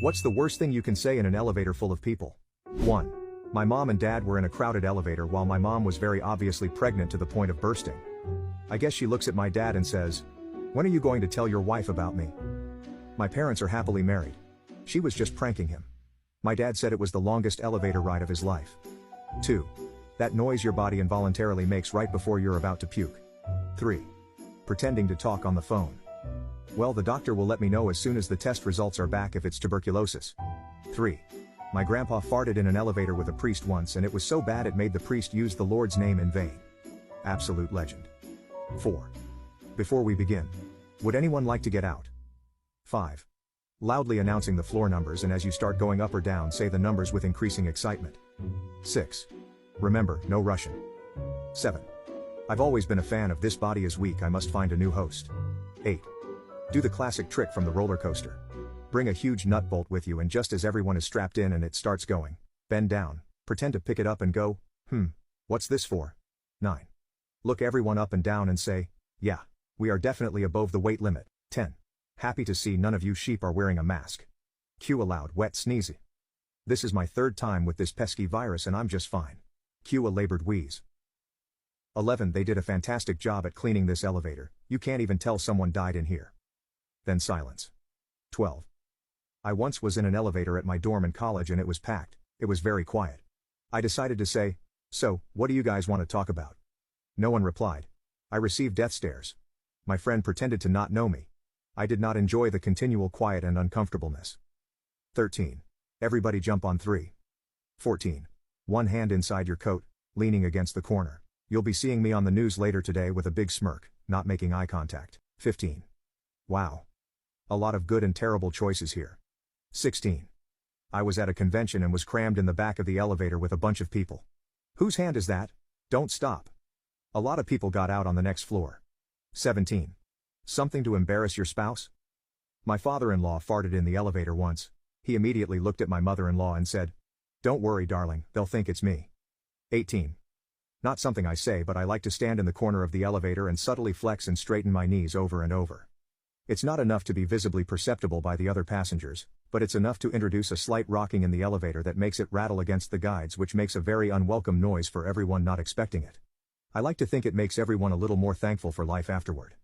What's the worst thing you can say in an elevator full of people? 1. My mom and dad were in a crowded elevator while my mom was very obviously pregnant to the point of bursting. I guess she looks at my dad and says, "When are you going to tell your wife about me?" My parents are happily married. She was just pranking him. My dad said it was the longest elevator ride of his life. 2. That noise your body involuntarily makes right before you're about to puke. 3. Pretending to talk on the phone. Well, the doctor will let me know as soon as the test results are back if it's tuberculosis. 3. My grandpa farted in an elevator with a priest once and it was so bad it made the priest use the Lord's name in vain. Absolute legend. 4. Before we begin, would anyone like to get out? 5. Loudly announcing the floor numbers, and as you start going up or down, say the numbers with increasing excitement. 6. Remember, no Russian. 7. I've always been a fan of This Body Is Weak, I Must Find a New Host. 8. Do the classic trick from the roller coaster. Bring a huge nut bolt with you, and just as everyone is strapped in and it starts going, bend down, pretend to pick it up and go, what's this for? 9. Look everyone up and down and say, yeah, we are definitely above the weight limit. 10. Happy to see none of you sheep are wearing a mask. Cue a loud wet sneeze. This is my 3rd time with this pesky virus and I'm just fine. Cue a labored wheeze. 11. They did a fantastic job at cleaning this elevator, you can't even tell someone died in here. Then silence. 12. I once was in an elevator at my dorm in college and it was packed, it was very quiet. I decided to say, "So, what do you guys want to talk about?" No one replied. I received death stares. My friend pretended to not know me. I did not enjoy the continual quiet and uncomfortableness. 13. Everybody jump on 3. 14. One hand inside your coat, leaning against the corner. You'll be seeing me on the news later today with a big smirk, not making eye contact. 15. Wow. A lot of good and terrible choices here. 16. I was at a convention and was crammed in the back of the elevator with a bunch of people. Whose hand is that? Don't stop. A lot of people got out on the next floor. 17. Something to embarrass your spouse? My father-in-law farted in the elevator once. He immediately looked at my mother-in-law and said, "Don't worry, darling, they'll think it's me." 18. Not something I say, but I like to stand in the corner of the elevator and subtly flex and straighten my knees over and over. It's not enough to be visibly perceptible by the other passengers, but it's enough to introduce a slight rocking in the elevator that makes it rattle against the guides, which makes a very unwelcome noise for everyone not expecting it. I like to think it makes everyone a little more thankful for life afterward.